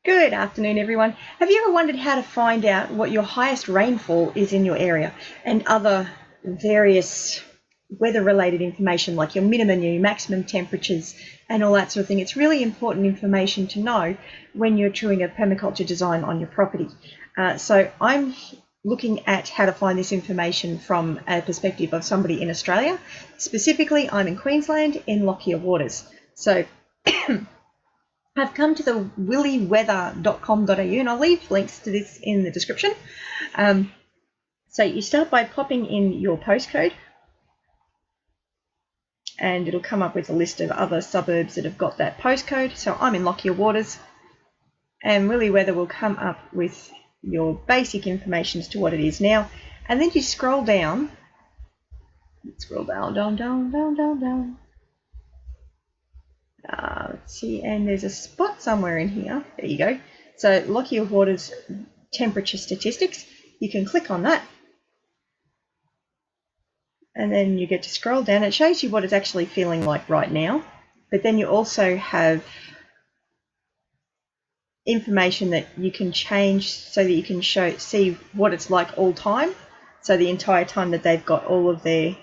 Good afternoon, everyone. Have you ever wondered how to find out what your highest rainfall is in your area and other various weather-related information like your minimum, your maximum temperatures and all that sort of thing? It's really important information to know when you're doing a permaculture design on your property. So I'm looking at how to find this information from a perspective of somebody in Australia. Specifically, I'm in Queensland in Lockyer waters. So I've come to the willyweather.com.au, and I'll leave links to this in the description. So you start by popping in your postcode, and it'll come up with a list of other suburbs that have got that postcode. So I'm in Lockyer waters, and Willy Weather will come up with your basic information as to what it is now. And then you scroll down, down. Let's see, and there's a spot somewhere in here. There you go. So Lockyer Waters temperature statistics. You can click on that, and then you get to scroll down. It shows you what it's actually feeling like right now, but then you also have information that you can change so that you can see what it's like all time. So the entire time that they've got all of the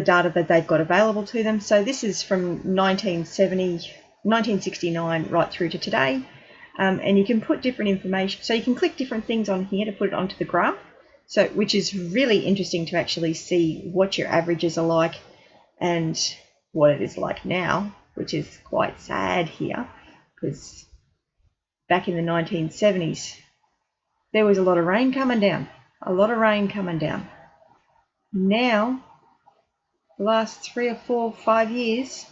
data that they've got available to them. So this is from 1969 right through to today. And you can put different information. So you can click different things on here to put it onto the graph. So, which is really interesting to actually see what your averages are like and what it is like now, which is quite sad here, because back in the 1970s, there was a lot of rain coming down, Now, the last 3 or 4, 5 years,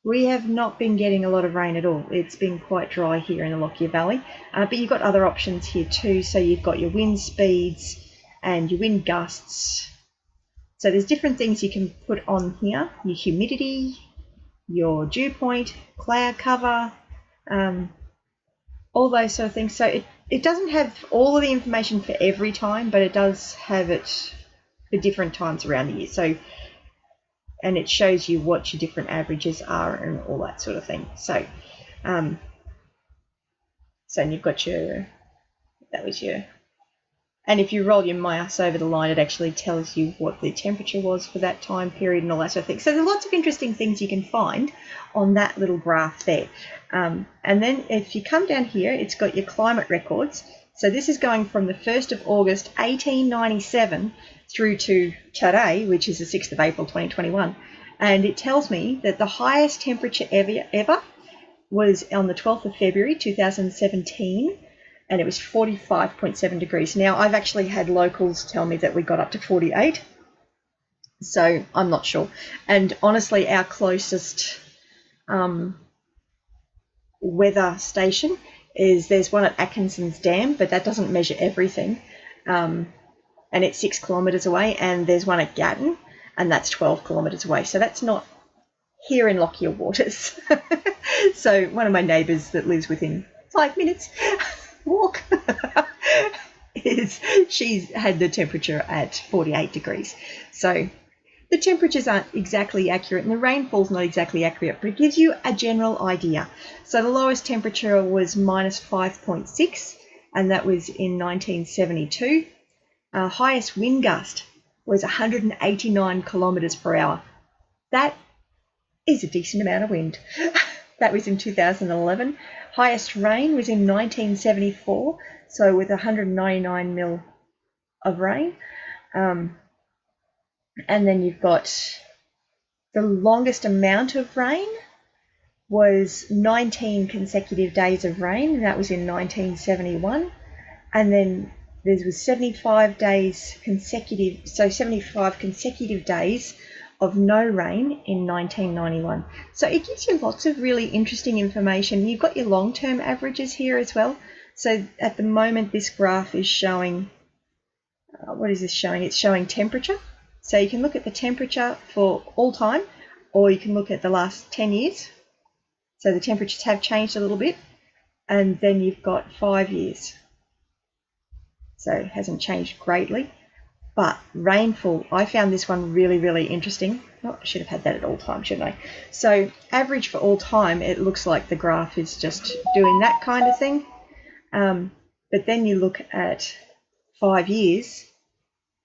we have not been getting a lot of rain at all. It's been quite dry here in the Lockyer Valley, but you've got other options here too. So you've got your wind speeds and your wind gusts. So there's different things you can put on here, your humidity, your dew point, cloud cover, all those sort of things. So it doesn't have all of the information for every time, but it does have it for different times around the year. So, and it shows you what your different averages are and all that sort of thing. So, and you've got and if you roll your mouse over the line, it actually tells you what the temperature was for that time period and all that sort of thing. So there's lots of interesting things you can find on that little graph there. And then if you come down here, it's got your climate records. So this is going from the 1st of August, 1897 through to today, which is the 6th of April, 2021. And it tells me that the highest temperature ever was on the 12th of February, 2017, and it was 45.7 degrees. Now, I've actually had locals tell me that we got up to 48, so I'm not sure. And honestly, our closest weather station there's one at Atkinson's Dam, but that doesn't measure everything. And it's 6 kilometres away, and there's one at Gatton, and that's 12 kilometres away. So that's not here in Lockyer waters. So one of my neighbours that lives within 5 minutes walk she's had the temperature at 48 degrees. So the temperatures aren't exactly accurate, and the rainfall's not exactly accurate, but it gives you a general idea. So the lowest temperature was minus 5.6, and that was in 1972. Highest wind gust was 189 kilometres per hour. That is a decent amount of wind. That was in 2011. Highest rain was in 1974, so with 199 mil of rain. And then you've got the longest amount of rain was 19 consecutive days of rain, and that was in 1971. And then there was 75 days consecutive, so 75 consecutive days of no rain in 1991. So it gives you lots of really interesting information. You've got your long-term averages here as well. So at the moment, this graph is showing, what is this showing? It's showing temperature. So you can look at the temperature for all time, or you can look at the last 10 years. So the temperatures have changed a little bit. And then you've got 5 years. So it hasn't changed greatly. But rainfall, I found this one really, really interesting. Oh, I should have had that at all time, shouldn't I? So average for all time, it looks like the graph is just doing that kind of thing. But then you look at 5 years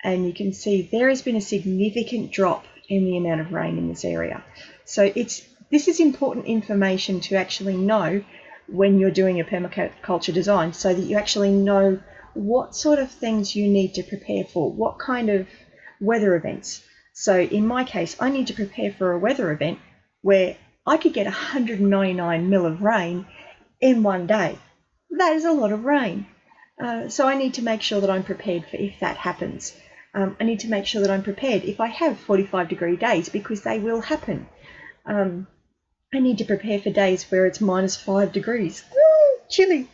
and you can see there has been a significant drop in the amount of rain in this area. So this is important information to actually know when you're doing a permaculture design, so that you actually know what sort of things you need to prepare for, what kind of weather events. So in my case, I need to prepare for a weather event where I could get 199 mil of rain in one day. That is a lot of rain. So I need to make sure that I'm prepared for if that happens. I need to make sure that I'm prepared if I have 45-degree days, because they will happen. I need to prepare for days where it's -5 degrees. Woo, chilly.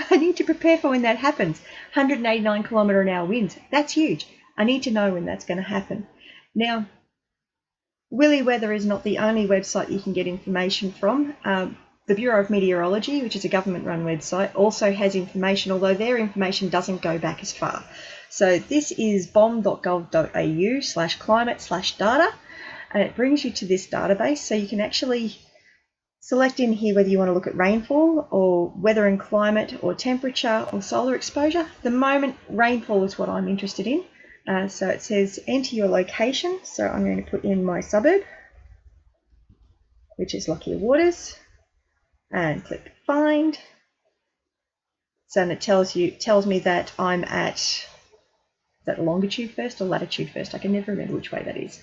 I need to prepare for when that happens. 189 km/h winds. That's huge. I need to know when that's going to happen. Now, Willy Weather is not the only website you can get information from. The Bureau of Meteorology, which is a government-run website, also has information, although their information doesn't go back as far. So this is bom.gov.au/climate/data, and it brings you to this database. So you can actually select in here whether you want to look at rainfall or weather and climate or temperature or solar exposure. At the moment, rainfall is what I'm interested in. So it says enter your location. So I'm going to put in my suburb, which is Lockyer Waters, and click find. So and it tells me that I'm at, is that longitude first or latitude first? I can never remember which way that is.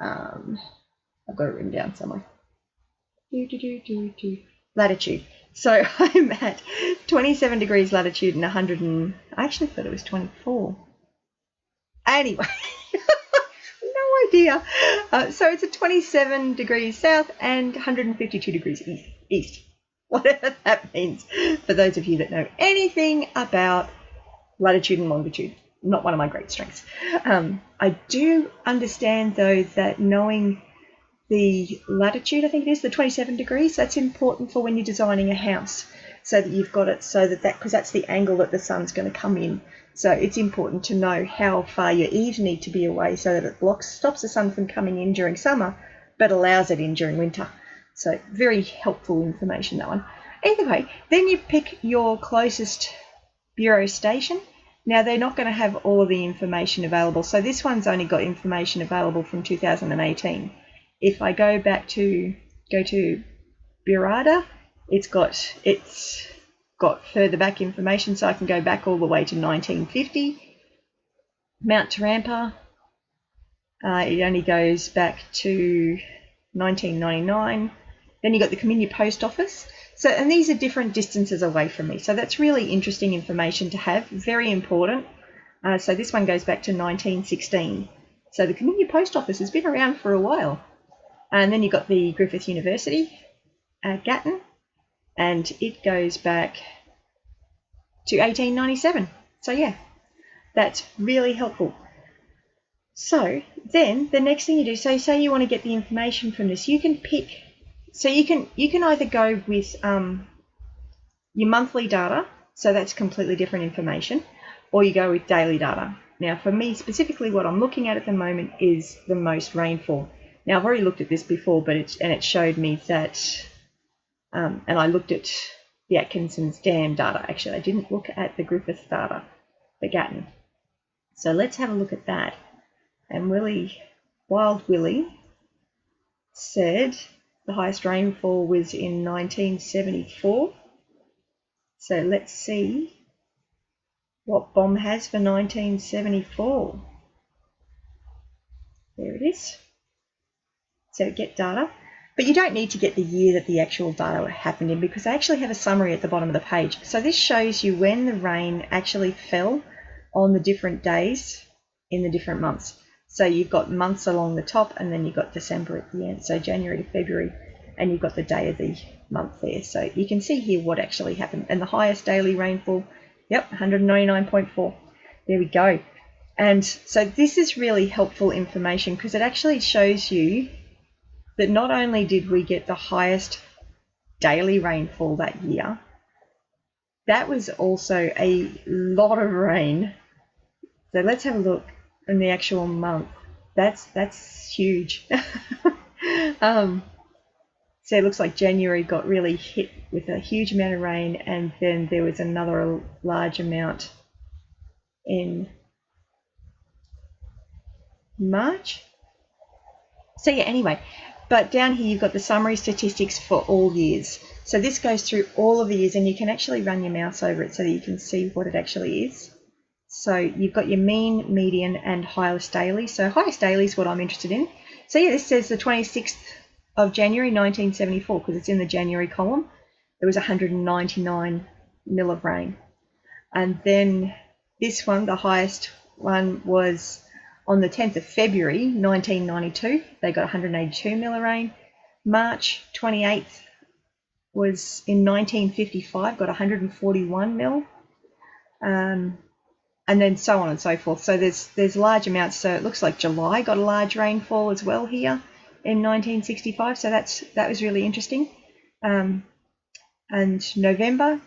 I've got it written down somewhere. Latitude. So I'm at 27 degrees latitude and I actually thought it was 24. Anyway, no idea. So it's at 27 degrees south and 152 degrees east. Whatever that means, for those of you that know anything about latitude and longitude. Not one of my great strengths. I do understand, though, that knowing the latitude, I think it is, the 27 degrees, that's important for when you're designing a house, so that you've got it so that because that's the angle that the sun's going to come in. So it's important to know how far your eaves need to be away so that it stops the sun from coming in during summer, but allows it in during winter. So very helpful information, that one. Anyway, then you pick your closest bureau station. Now, they're not going to have all of the information available. So this one's only got information available from 2018. If I go to Burrada, it's got further back information, so I can go back all the way to 1950. Mount Tarampa, it only goes back to 1999. Then you've got the Community Post Office. So, and these are different distances away from me. So that's really interesting information to have, very important. So this one goes back to 1916. So the Community Post Office has been around for a while. And then you've got the Griffith University at Gatton, and it goes back to 1897. So yeah, that's really helpful. So then the next thing you do, so say you want to get the information from this, you can pick. So you can either go with your monthly data, so that's completely different information, or you go with daily data. Now for me specifically, what I'm looking at the moment is the most rainfall. Now I've already looked at this before, but it showed me that, and I looked at the Atkinson's Dam data. Actually, I didn't look at the Griffith data, the Gatton. So let's have a look at that. And Wild Willy said the highest rainfall was in 1974. So let's see what BOM has for 1974. There it is. So get data. But you don't need to get the year that the actual data happened in, because I actually have a summary at the bottom of the page. So this shows you when the rain actually fell on the different days in the different months. So you've got months along the top, and then you've got December at the end, so January to February, and you've got the day of the month there. So you can see here what actually happened. And the highest daily rainfall, yep, 199.4. There we go. And so this is really helpful information, because it actually shows you that not only did we get the highest daily rainfall that year, that was also a lot of rain. So let's have a look. in the actual month. That's huge. So it looks like January got really hit with a huge amount of rain, and then there was another large amount in March. So yeah, anyway, but down here you've got the summary statistics for all years. So this goes through all of the years, and you can actually run your mouse over it so that you can see what it actually is. So you've got your mean, median, and highest daily. So highest daily is what I'm interested in. So yeah, this says the 26th of January 1974, because it's in the January column. There was 199 mil of rain. And then this one, the highest one, was on the 10th of February 1992. They got 182 mil of rain. March 28th was in 1955, got 141 mil. And then so on and so forth. So there's large amounts. So it looks like July got a large rainfall as well here in 1965. So that was really interesting. And November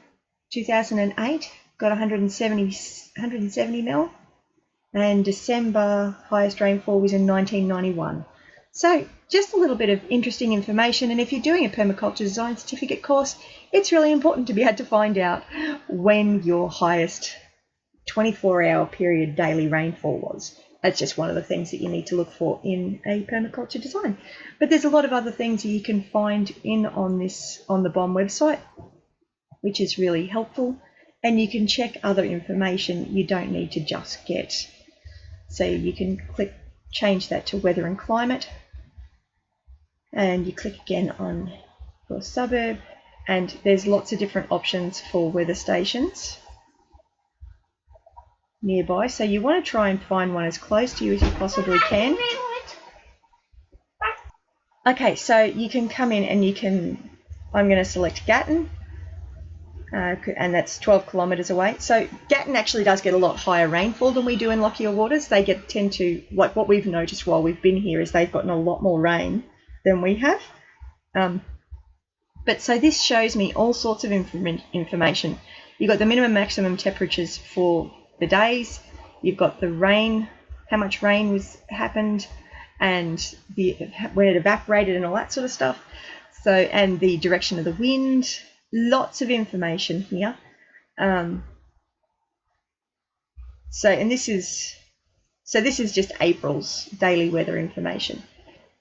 2008 got 170 mil. And December highest rainfall was in 1991. So just a little bit of interesting information. And if you're doing a permaculture design certificate course, it's really important to be able to find out when your highest 24-hour period daily rainfall was. That's just one of the things that you need to look for in a permaculture design. But there's a lot of other things that you can find on the BOM website, which is really helpful. And you can check other information. You don't need to just get. So you can change that to weather and climate. And you click again on your suburb. And there's lots of different options for weather stations nearby, so you want to try and find one as close to you as you possibly can. Okay, so you can come in and I'm going to select Gatton, and that's 12 kilometres away. So Gatton actually does get a lot higher rainfall than we do in Lockyer waters. They tend to, like what we've noticed while we've been here, is they've gotten a lot more rain than we have. But so this shows me all sorts of information. You've got the minimum maximum temperatures for the days, you've got the rain, how much rain happened, and when it evaporated and all that sort of stuff. So, and the direction of the wind, lots of information here. This is just April's daily weather information.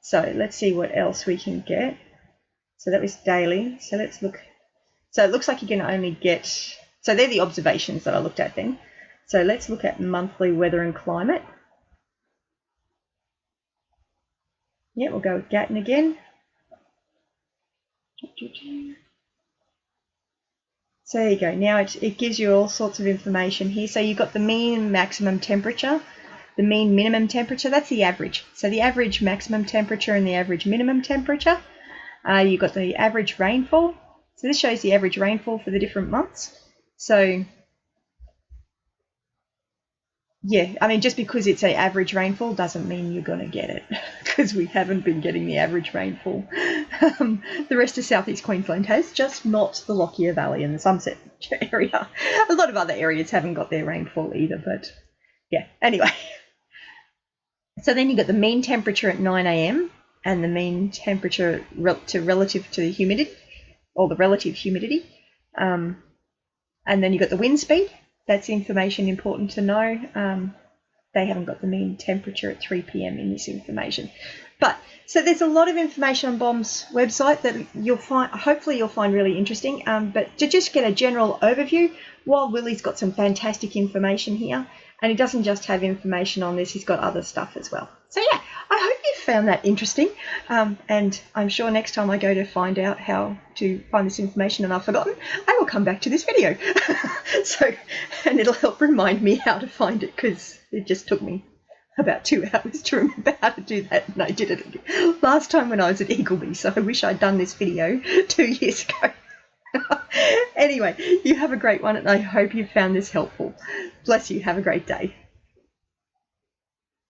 So let's see what else we can get. So that was daily. So let's look. So it looks like you can only get. So they're the observations that I looked at then. So let's look at monthly weather and climate. Yeah, we'll go with Gatton again. So there you go. Now it gives you all sorts of information here. So you've got the mean and maximum temperature, the mean minimum temperature, that's the average. So the average maximum temperature and the average minimum temperature. You've got the average rainfall. So this shows the average rainfall for the different months. So yeah, I mean, just because it's an average rainfall doesn't mean you're going to get it, because we haven't been getting the average rainfall. The rest of southeast Queensland has, just not the Lockyer Valley and the Sunset area. A lot of other areas haven't got their rainfall either, but yeah, anyway. So then you've got the mean temperature at 9 a.m. and the mean temperature relative to the humidity, or the relative humidity. And then you've got the wind speed. That's information important to know. They haven't got the mean temperature at 3 p.m. in this information. But so there's a lot of information on BOM's website that hopefully you'll find really interesting. But to just get a general overview, while Willy's got some fantastic information here, and he doesn't just have information on this, he's got other stuff as well. So yeah, I hope you found that interesting. And I'm sure next time I go to find out how to find this information and I've forgotten, I will come back to this video. And it'll help remind me how to find it, because it just took me about 2 hours to remember how to do that, and I did it last time when I was at Eagleby, so I wish I'd done this video 2 years ago. Anyway, you have a great one, and I hope you found this helpful. Bless you. Have a great day.